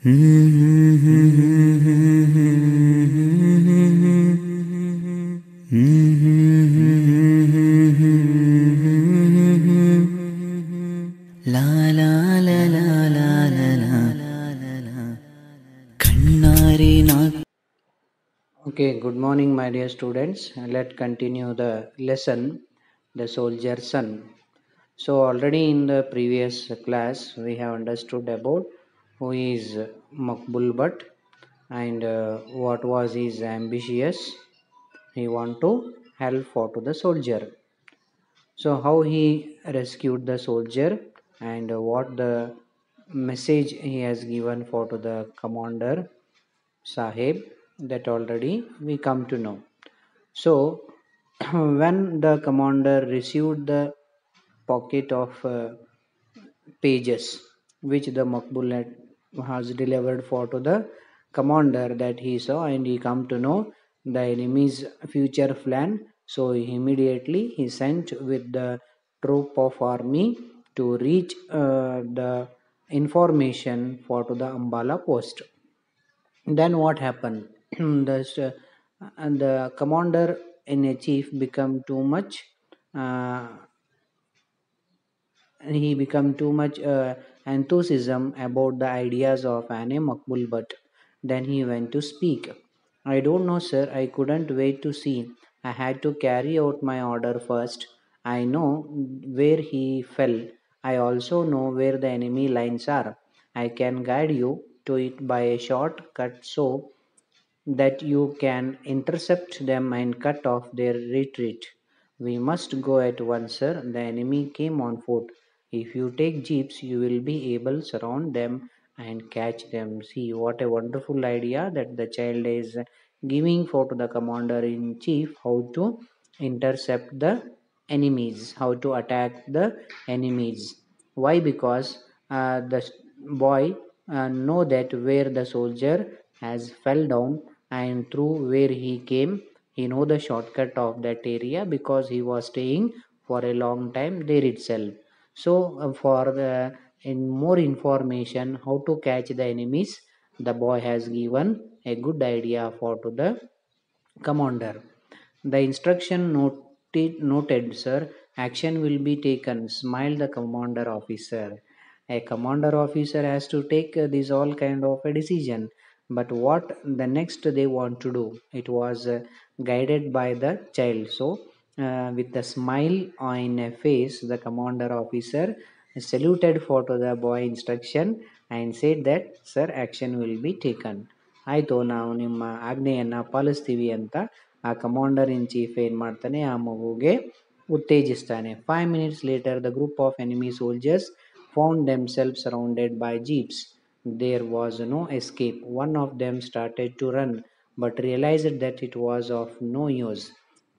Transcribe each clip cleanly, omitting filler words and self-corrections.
La la la la la la la Kannari na. Okay, good morning, my dear students. Let's continue the lesson, The Soldier's Son. So, already in the previous class, we have understood about who is Makbul Bhatt and what was his ambitious. He want to help for to the soldier. So, how he rescued the soldier and what the message he has given for to the commander Sahib, that already we come to know. So, when the commander received the pocket of pages which the Makbul has delivered for to the commander, that he saw and he come to know the enemy's future plan. So immediately he sent with the troop of army to reach the information for to the Ambala post. Then what happened? The commander in a chief become too much. Uh, he become too much enthusiasm about the ideas of Anne Makbul, but then he went to speak. I don't know, sir. I couldn't wait to see. I had to carry out my order first. I know where he fell. I also know where the enemy lines are. I can guide you to it by a shortcut so that you can intercept them and cut off their retreat. We must go at once, sir. The enemy came on foot. If you take jeeps, you will be able to surround them and catch them. See what a wonderful idea that the child is giving for to the commander in chief, how to intercept the enemies, how to attack the enemies. Why? Because the boy know that where the soldier has fell down and through where he came, he know the shortcut of that area because he was staying for a long time there itself. So for the in more information how to catch the enemies, the boy has given a good idea for to the commander. The instruction noted, sir. Action will be taken. Smiled the commander officer. A commander officer has to take this all kind of a decision. But what the next they want to do? It was guided by the child. So, with a smile on a face, the commander officer saluted for to the boy instruction and said that, sir, action will be taken. ಆಯಿತು, ನಾವು ನಿಮ್ಮ ಆಜ್ಞೆಯನ್ನು ಪಾಲಿಸ್ತೀವಿ ಅಂತ ಆ commander in chief ಏನು ಮಾಡ್ತಾನೆ, ಆ ಮಗುಗೆ ಉತ್ತೇಜಿಸ್ತಾನೆ. 5 minutes later, the group of enemy soldiers found themselves surrounded by jeeps. There was no escape. One of them started to run, but realized that it was of no use.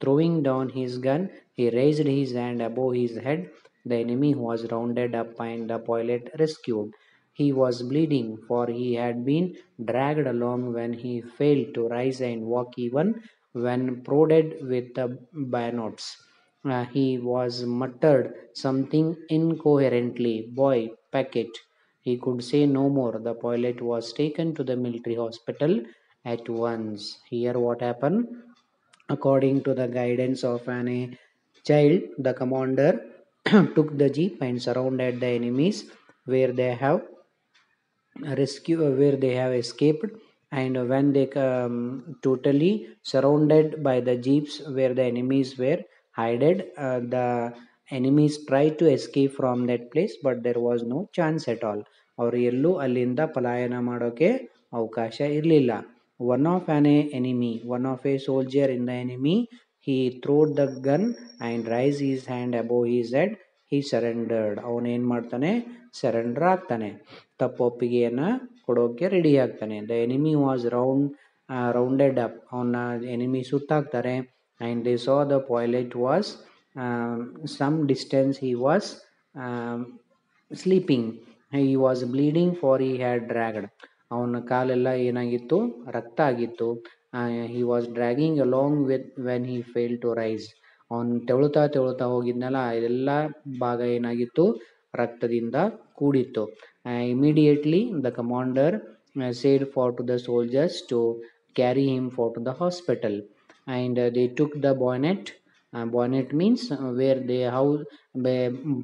Throwing down his gun, he raised his hand above his head. The enemy was rounded up and the pilot rescued. He was bleeding, for he had been dragged along when he failed to rise and walk even when prodded with the bayonets. He was muttered something incoherently. Boy, packet. He could say no more. The pilot was taken to the military hospital at once. Here, what happened? According to the guidance of an child, the commander took the jeep and surrounded the enemies where they have where they have escaped, and when they totally surrounded by the jeeps where the enemies were hidden, the enemies tried to escape from that place, but there was no chance at all. ಅವರು ಎಲ್ಲೂ ಅಲ್ಲಿಂದ ಪಲಾಯನ ಮಾಡೋಕೆ ಅವಕಾಶ ಇರಲಿಲ್ಲ. One of an enemy, one of a soldier in the enemy, he threw the gun and raised his hand above his head. He surrendered. ಅವನೇನು ಮಾಡ್ತಾನೆ? Surrender ಆಗ್ತಾನೆ. ತಪ್ಪೊಪ್ಪಿಗೆಯನ್ನು ಕೊಡೋಕೆ ರೆಡಿ ಆಗ್ತಾನೆ. The enemy was rounded up. ಅವನ enemy ಸುತ್ತಾಕ್ತಾರೆ. And they saw the pilot was some distance he was sleeping. He was bleeding for he had dragged. ಅವನ ಕಾಲೆಲ್ಲ ಏನಾಗಿತ್ತು? ರಕ್ತ ಆಗಿತ್ತು. He was dragging along with when he fail to rise. ಅವನು ತೆವಳುತ್ತಾ ಹೋಗಿದ್ನಲ್ಲ, ಎಲ್ಲ ಭಾಗ ಏನಾಗಿತ್ತು? ರಕ್ತದಿಂದ ಕೂಡಿತ್ತು. Immediately the commander said for to the soldiers to carry him for to the hospital, and they took the bonnet. Bonnet means where they how the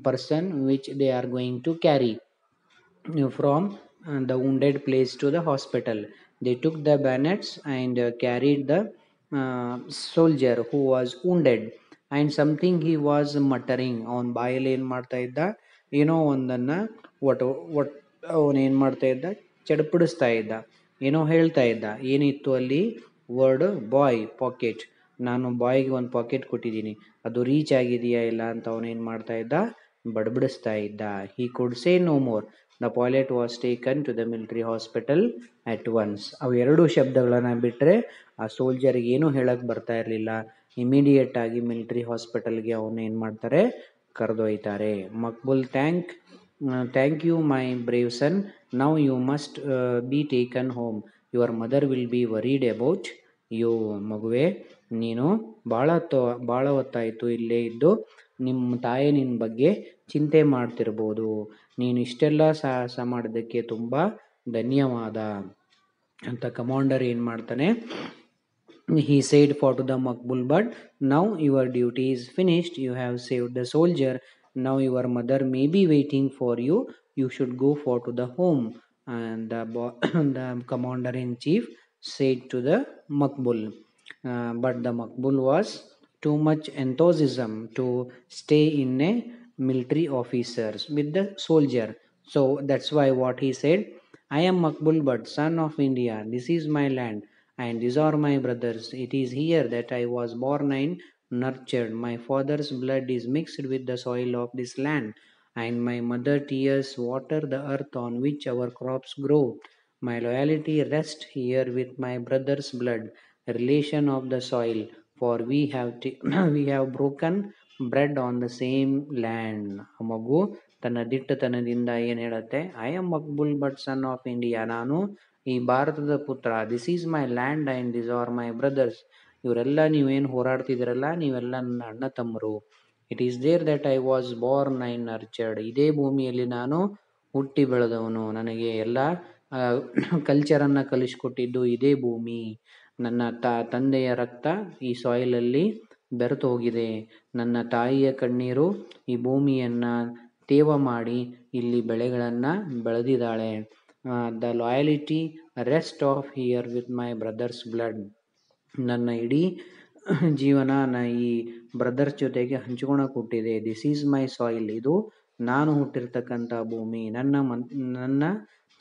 person which they are going to carry from the wounded place to the hospital. They took the bayonets and carried the soldier who was wounded, and something he was muttering ಅವನ ಬಾಯಲ್ಲಿ ಏನು ಮಾಡ್ತಾ ಇದ್ದ, ಏನೋ ಒಂದನ್ನು ಒಟ್ ಒಟ್ ಅವನು ಏನು ಮಾಡ್ತಾ ಇದ್ದ, ಚಡಪಡಿಸ್ತಾ ಇದ್ದ, ಏನೋ ಹೇಳ್ತಾ ಇದ್ದ. ಏನಿತ್ತು ಅಲ್ಲಿ ವರ್ಡ್ ಬಾಯ್ ಪಾಕೆಟ್. ನಾನು ಬಾಯ್ಗೆ ಒಂದು ಪಾಕೆಟ್ ಕೊಟ್ಟಿದ್ದೀನಿ, ಅದು ರೀಚ್ ಆಗಿದೆಯಾ ಇಲ್ಲ ಅಂತ ಅವನೇನು ಮಾಡ್ತಾ ಇದ್ದ, ಬಡಬಡಿಸ್ತಾ ಇದ್ದ. He could say no more. The pilot was taken to the military hospital at once. ಅವು ಎರಡು ಶಬ್ದಗಳನ್ನು ಬಿಟ್ಟರೆ ಆ ಸೋಲ್ಜರ್ಗೆ ಏನೂ ಹೇಳಕ್ಕೆ ಬರ್ತಾ ಇರಲಿಲ್ಲ. ಇಮಿಡಿಯೇಟ್ ಆಗಿ ಮಿಲಿಟರಿ ಹಾಸ್ಪಿಟಲ್ಗೆ ಅವನು ಏನು ಮಾಡ್ತಾರೆ, ಕರೆದೊಯ್ತಾರೆ. Maqbool thank you my brave son, now you must be taken home, your mother will be worried about you. ಮಗುವೆ, ನೀನು ಭಾಳ ಹೊತ್ತಾಯಿತು ಇಲ್ಲೇ ಇದ್ದು, ನಿಮ್ಮ ತಾಯಿ ನಿನ್ನ ಬಗ್ಗೆ ಚಿಂತೆ ಮಾಡ್ತಿರ್ಬೋದು. ನೀನು ಇಷ್ಟೆಲ್ಲ ಸಾಹಸ ಮಾಡೋದಕ್ಕೆ ತುಂಬ ಧನ್ಯವಾದ ಅಂತ ಕಮಾಂಡರ್ ಏನು ಮಾಡ್ತಾನೆ, he said for to the Makbul, but now your duty is finished, you have saved the soldier, now your mother may be waiting for you, you should go for to the home. And the commander in chief said to the Makbul, but the Makbul was too much enthusiasm to stay in a military officers with the soldier. So that's why what he said, I am Makbul Bhatt, son of India, this is my land and these are my brothers. It is here that I was born and nurtured. My father's blood is mixed with the soil of this land, and my mother tears water the earth on which our crops grow. My loyalty rests here with my brother's blood, relation of the soil, for we have we have broken bread on the same land. ಆ ಮಗು ತನ್ನ ದಿಟ್ಟತನದಿಂದ ಏನು ಹೇಳುತ್ತೆ, I am Maqbool Butt son of India, ನಾನು ಈ ಭಾರತದ ಪುತ್ರ, this is my land and this are my brothers, ಇವರೆಲ್ಲ ನೀವೇನು ಹೋರಾಡ್ತಿದ್ದೀರಲ್ಲ ನೀವೆಲ್ಲ ನನ್ನ ಅಣ್ಣ ತಮ್ಮರು. It is there that I was born and nurtured, ಇದೇ ಭೂಮಿಯಲ್ಲಿ ನಾನು ಹುಟ್ಟಿ ಬೆಳೆದವನು, ನನಗೆ ಎಲ್ಲ ಕಲ್ಚರನ್ನು ಕಲಿಸ್ಕೊಟ್ಟಿದ್ದು ಇದೇ ಭೂಮಿ. ನನ್ನ ತಂದೆಯ ರಕ್ತ ಈ ಸಾಯಿಲಲ್ಲಿ ಬೆರೆತು ಹೋಗಿದೆ, ನನ್ನ ತಾಯಿಯ ಕಣ್ಣೀರು ಈ ಭೂಮಿಯನ್ನು ತೇವ ಮಾಡಿ ಇಲ್ಲಿ ಬೆಳೆಗಳನ್ನು ಬೆಳೆದಿದ್ದಾಳೆ. The loyalty rest of here with my brothers blood, ನನ್ನ ಇಡೀ ಜೀವನ ಈ ಬ್ರದರ್ಸ್ ಜೊತೆಗೆ ಹಂಚ್ಕೊಳಕ್ಕೆ ಹುಟ್ಟಿದೆ. ದಿಸ್ ಈಸ್ ಮೈ ಸಾಯಿಲ್, ಇದು ನಾನು ಹುಟ್ಟಿರ್ತಕ್ಕಂಥ ಭೂಮಿ, ನನ್ನ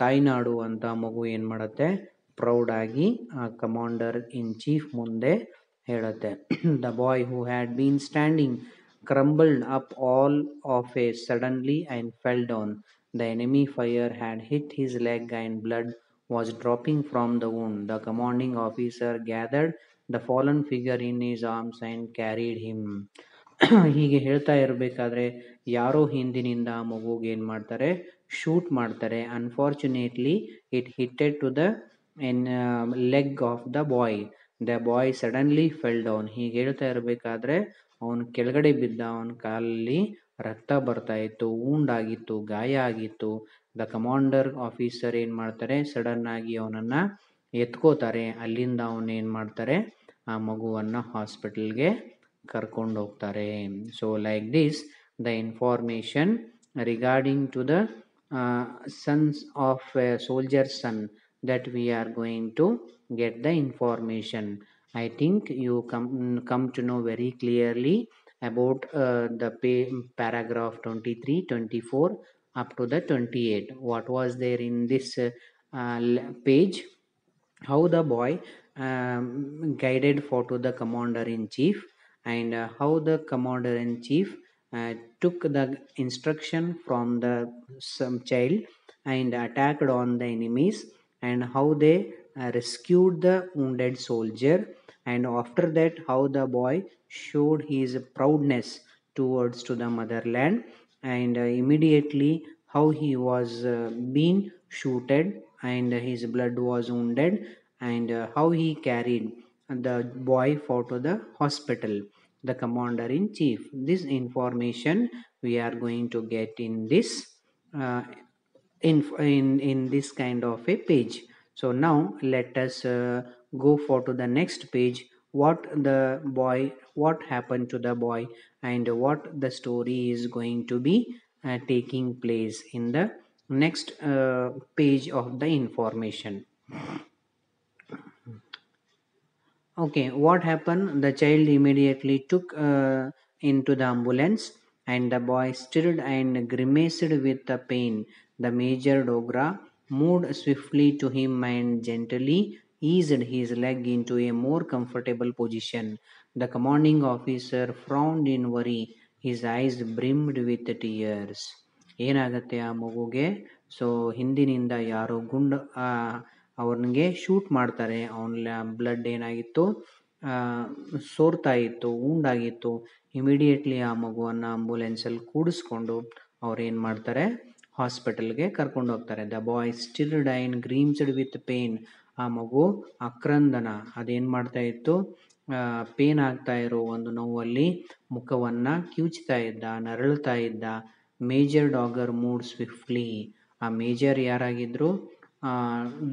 ತಾಯ್ನಾಡು ಅಂತ ಮಗು ಏನು ಮಾಡುತ್ತೆ, ಪ್ರೌಡಾಗಿ ಆ ಕಮಾಂಡರ್ ಇನ್ ಚೀಫ್ ಮುಂದೆ ಹೇಳುತ್ತೆ. The boy who had been standing crumbled up all of a suddenly and fell down. The enemy fire had hit his leg and blood was dropping from the wound. The commanding officer gathered the fallen figure in his arms and carried him. ಹೀಗೆ ಹೇಳ್ತಾ ಇರಬೇಕಾದ್ರೆ ಯಾರೋ ಹಿಂದಿನಿಂದ ಆ ಮಗುಗೆ ಏನು ಮಾಡ್ತಾರೆ, shoot ಮಾಡ್ತಾರೆ. Unfortunately it hitted to the leg of the boy. The boy suddenly fell down. ಹೀಗೆ ಹೇಳ್ತಾ ಇರಬೇಕಾದ್ರೆ ಅವನು ಕೆಳಗಡೆ ಬಿದ್ದ, ಅವನ ಕಾಲಲ್ಲಿ ರಕ್ತ ಬರ್ತಾ ಇತ್ತು, ಆಗಿತ್ತು, ಗಾಯ ಆಗಿತ್ತು. ದ ಕಮಾಂಡರ್ ಆಫೀಸರ್ ಏನು ಮಾಡ್ತಾರೆ, ಸಡನ್ ಆಗಿ ಅವನನ್ನು ಎತ್ಕೋತಾರೆ. ಅಲ್ಲಿಂದ ಅವನು ಏನು ಮಾಡ್ತಾರೆ, ಆ ಮಗುವನ್ನು ಹಾಸ್ಪಿಟಲ್ಗೆ ಕರ್ಕೊಂಡು ಹೋಗ್ತಾರೆ. So like this the information regarding to the sons of a soldier son that we are going to get the information. I think you come to know very clearly about the paragraph 23, 24 up to the 28. What was there in this page? How the boy guided for to the commander in chief, and how the commander in chief took the instruction from the some child and attacked on the enemies, and how they rescued the wounded soldier, and after that how the boy showed his proudness towards to the motherland, and immediately how he was being shooted and his blood was wounded, and how he carried the boy for to the hospital, the commander in chief. This information we are going to get in this in this kind of a page. So now let us go for to the next page. What happened to the boy, and what the story is going to be taking place in the next page of the information. Okay, what happened? The child immediately took into the ambulance, and the boy stirred and grimaced with the pain. The Major Dogra moved swiftly to him and gently eased his leg into a more comfortable position. The commanding officer frowned in worry. His eyes brimmed with tears. ಏನಾಗತ್ತೆ ಆ ಮಗುಗೆ? So ಹಿಂದಿನಿಂದ ಯಾರೋ ಗುಂಡು ಅವನಿಗೆ shoot ಮಾಡ್ತಾರೆ. ಅವನ blood ಏನಾಗಿತ್ತು, ಸೋರ್ತಾ ಇತ್ತು, ಉಂಡಾಗಿತ್ತು. ಇಮಿಡಿಯೇಟ್ಲಿ ಆ ಮಗುವನ್ನು ಆಂಬುಲೆನ್ಸಲ್ಲಿ ಕೂಡಿಸ್ಕೊಂಡು ಅವ್ರು ಏನು ಮಾಡ್ತಾರೆ, ಹಾಸ್ಪಿಟಲ್ಗೆ ಕರ್ಕೊಂಡು ಹೋಗ್ತಾರೆ. The boy stirred and grimaced with pain. ಆ ಮಗು ಆಕ್ರಂದನ, ಅದೇನು ಮಾಡ್ತಾ ಇತ್ತು, ಪೇನ್ ಆಗ್ತಾ ಇರೋ ಒಂದು ನೋವಲ್ಲಿ ಮುಖವನ್ನು ಕಿವುಚ್ತಾ ಇದ್ದ, ನರಳ್ತಾ ಇದ್ದ. Major Dogra moved swiftly. ಆ ಮೇಜರ್ ಯಾರಾಗಿದ್ರು,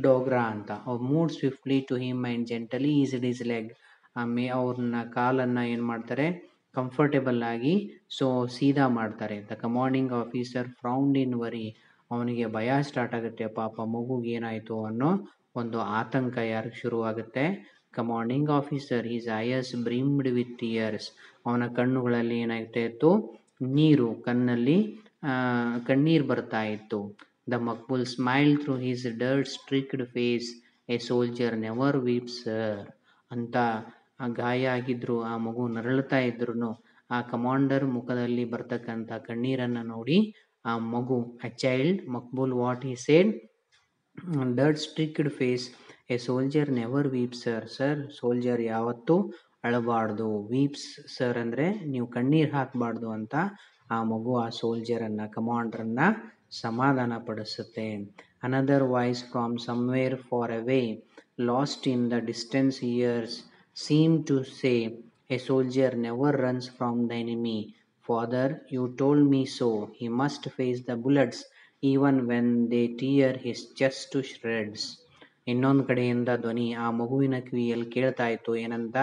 ಡೋಗ್ರಾ ಅಂತ. ಅವ್ರು moved swiftly to him and gently eased his leg. ಅವ್ರನ್ನ ಕಾಲನ್ನು ಏನು ಮಾಡ್ತಾರೆ, ಕಂಫರ್ಟೇಬಲ್ ಆಗಿ ಸೀದಾ ಮಾಡ್ತಾರೆ. The commanding officer frowned in worry. ಅವನಿಗೆ ಭಯ ಸ್ಟಾರ್ಟ್ ಆಗುತ್ತೆ, ಪಾಪ ಮಗುಗೆ ಏನಾಯಿತು ಅನ್ನೋ ಒಂದು ಆತಂಕ ಯಾರಿಗೆ ಶುರುವಾಗುತ್ತೆ, commanding officer. His eyes brimmed with tears. ಅವನ ಕಣ್ಣುಗಳಲ್ಲಿ ಏನಾಗ್ತಾ ಇತ್ತು, ನೀರು, ಕಣ್ಣೀರು ಬರ್ತಾ ಇತ್ತು. The Maqbool smile through his dirt streaked face. A soldier never weeps sir ಅಂತ. ಗಾಯ ಆಗಿದ್ರು, ಆ ಮಗು ನರಳುತ್ತಾ ಇದ್ರು, ಆ ಕಮಾಂಡರ್ ಮುಖದಲ್ಲಿ ಬರ್ತಕ್ಕಂಥ ಕಣ್ಣೀರನ್ನು ನೋಡಿ ಆ ಮಗು, a child Maqbool what he said, dirt streaked face, a soldier never weeps sir. Sir, soldier ಯಾವತ್ತೂ ಅಳಬಾರ್ದು. ವೀಪ್ಸ್ ಸರ್ ಅಂದರೆ ನೀವು ಕಣ್ಣೀರು ಹಾಕಬಾರ್ದು ಅಂತ ಆ ಮಗು ಆ ಸೋಲ್ಜರನ್ನು, ಕಮಾಂಡ್ರನ್ನು ಸಮಾಧಾನ ಪಡಿಸುತ್ತೆ. Another voice from somewhere far away, lost in the distance years, seemed to say, a soldier never runs from the enemy. Father, you told me so. He must face the bullets even when they tear his chest to shreds. ಇನ್ನೊಂದು ಕಡೆಯಿಂದ ಧ್ವನಿ ಆ ಮಗುವಿನ ಕಿವಿಯಲ್ಲಿ ಕೇಳ್ತಾ ಇತ್ತು. ಏನಂತ?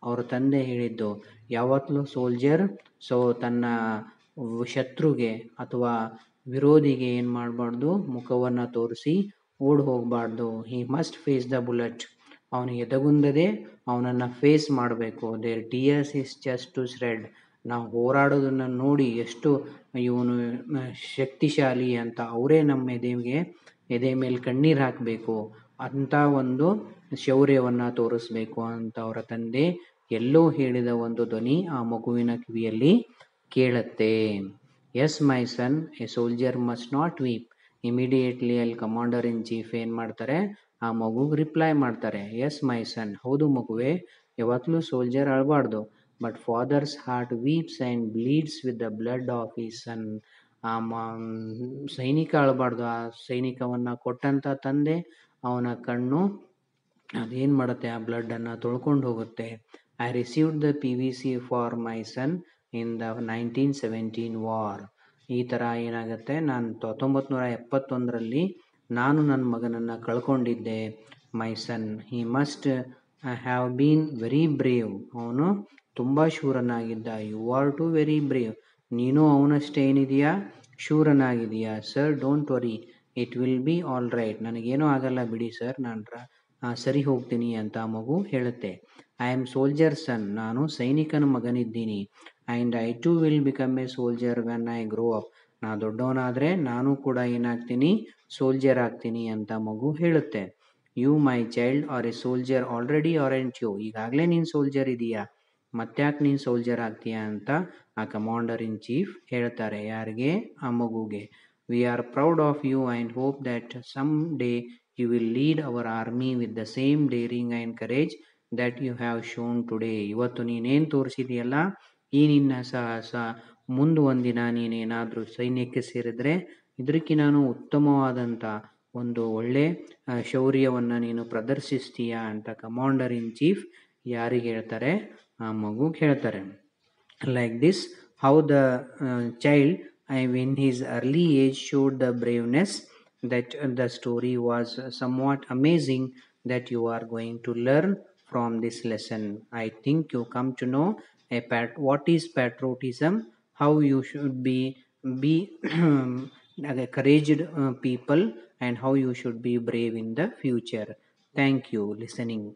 ಅವ್ರ ತಂದೆ ಹೇಳಿದ್ದು, ಯಾವತ್ತೂ ಸೋಲ್ಜರ್ ತನ್ನ ಶತ್ರುಗೆ ಅಥವಾ ವಿರೋಧಿಗೆ ಏನು ಮಾಡಬಾರ್ದು, ಮುಖವನ್ನು ತೋರಿಸಿ ಓಡ್ ಹೋಗಬಾರ್ದು. He must face the bullet. ಅವನು ಎದಗುಂದದೆ ಅವನನ್ನು ಫೇಸ್ ಮಾಡಬೇಕು. There tears is just to shred. ನಾವು ಹೋರಾಡೋದನ್ನು ನೋಡಿ ಎಷ್ಟು ಇವನು ಶಕ್ತಿಶಾಲಿ ಅಂತ ಅವರೇ ನಮ್ಮ ಎದೆ ಮೇಲೆ ಕಣ್ಣೀರು ಹಾಕಬೇಕು ಅಂತ ಒಂದು ಶೌರ್ಯವನ್ನು ತೋರಿಸ್ಬೇಕು ಅಂತ ಅವರ ತಂದೆ ಎಲ್ಲೋ ಹೇಳಿದ ಒಂದು ಧ್ವನಿ ಆ ಮಗುವಿನ ಕಿವಿಯಲ್ಲಿ ಕೇಳುತ್ತೆ. Yes my son, a soldier must not weep. Immediately ಅಲ್ಲಿ ಕಮಾಂಡರ್ ಇನ್ ಚೀಫ್ ಏನು ಮಾಡ್ತಾರೆ, ಆ ಮಗುಗೆ ರಿಪ್ಲೈ ಮಾಡ್ತಾರೆ. ಎಸ್ ಮೈ ಸನ್, ಹೌದು ಮಗುವೆ, ಯಾವತ್ತೂ ಸೋಲ್ಜರ್ ಅಳಬಾರ್ದು. But father's heart weeps and bleeds with the blood of his son. ಆ ಸೈನಿಕ ಅಳಬಾರ್ದು. ಆ ಸೈನಿಕವನ್ನು ಕೊಟ್ಟಂಥ ತಂದೆ, ಅವನ ಕಣ್ಣು ಅದೇನು ಮಾಡುತ್ತೆ, ಆ ಬ್ಲಡ್ಡನ್ನು ತೊಳ್ಕೊಂಡು ಹೋಗುತ್ತೆ. I received the PVC for my son in the 1917 war. ಈ ಥರ ಏನಾಗುತ್ತೆ, ನಾನು 1971ರಲ್ಲಿ ನಾನು ನನ್ನ ಮಗನನ್ನು ಕಳ್ಕೊಂಡಿದ್ದೆ. My son, he must have been very brave. ಅವನು ತುಂಬ ಶೂರನಾಗಿದ್ದ. You are too very brave. ನೀನು ಅವನಷ್ಟೇ ಏನಿದೆಯಾ, ಶೂರನಾಗಿದೆಯಾ. Sir, don't worry, it will be all right. ನನಗೇನೂ ಆಗಲ್ಲ ಬಿಡಿ ಸರ್, ನಾನು ಸರಿ ಹೋಗ್ತೀನಿ ಅಂತ ಮಗು ಹೇಳುತ್ತೆ. I am soldier son. ನಾನು ಸೈನಿಕನ ಮಗನಿದ್ದೀನಿ. And I too will become a soldier when I grow up. ನಾ ದೊಡ್ಡವನಾದರೆ ನಾನು ಕೂಡ ಏನಾಗ್ತೀನಿ, ಸೋಲ್ಜರ್ ಆಗ್ತೀನಿ ಅಂತ ಮಗು ಹೇಳುತ್ತೆ. You my child are a soldier already aren't you. ಈಗಾಗಲೇ ನೀನು ಸೋಲ್ಜರ್ ಇದೆಯಾ, ಮತ್ತ್ಯಾಕೆ ನೀನು ಸೋಲ್ಜರ್ ಆಗ್ತೀಯಾ ಅಂತ ಆ ಕಮಾಂಡರ್ ಇನ್ ಚೀಫ್ ಹೇಳ್ತಾರೆ. ಯಾರಿಗೆ? ಆ ಮಗುಗೆ. We are proud of you and hope that some day you will lead our army with the same daring and courage that you have shown today. ಇವತ್ತು ನೀನೇನು ತೋರಿಸಿದೆಯಲ್ಲ, ಈ ನಿನ್ನ ಮುಂದೆ ಒಂದಿನ ನೀನೇನಾದರೂ ಸೈನ್ಯಕ್ಕೆ ಸೇರಿದರೆ ಇದಕ್ಕಿಂತ ಉತ್ತಮವಾದಂಥ ಒಂದು ಒಳ್ಳೆ ಶೌರ್ಯವನ್ನು ನೀನು ಪ್ರದರ್ಶಿಸ್ತೀಯಾ ಅಂತ ಕಮಾಂಡರ್ ಇನ್ ಚೀಫ್ ಯಾರಿಗೆ ಹೇಳ್ತಾರೆ? ಆ ಮಗುಗೆ ಹೇಳ್ತಾರೆ. Like this how the child in his early age showed the braveness that the story was somewhat amazing that you are going to learn from this lesson. I think you come to know what is patriotism, how you should be encouraged people, and how you should be brave in the future. Thank you listening.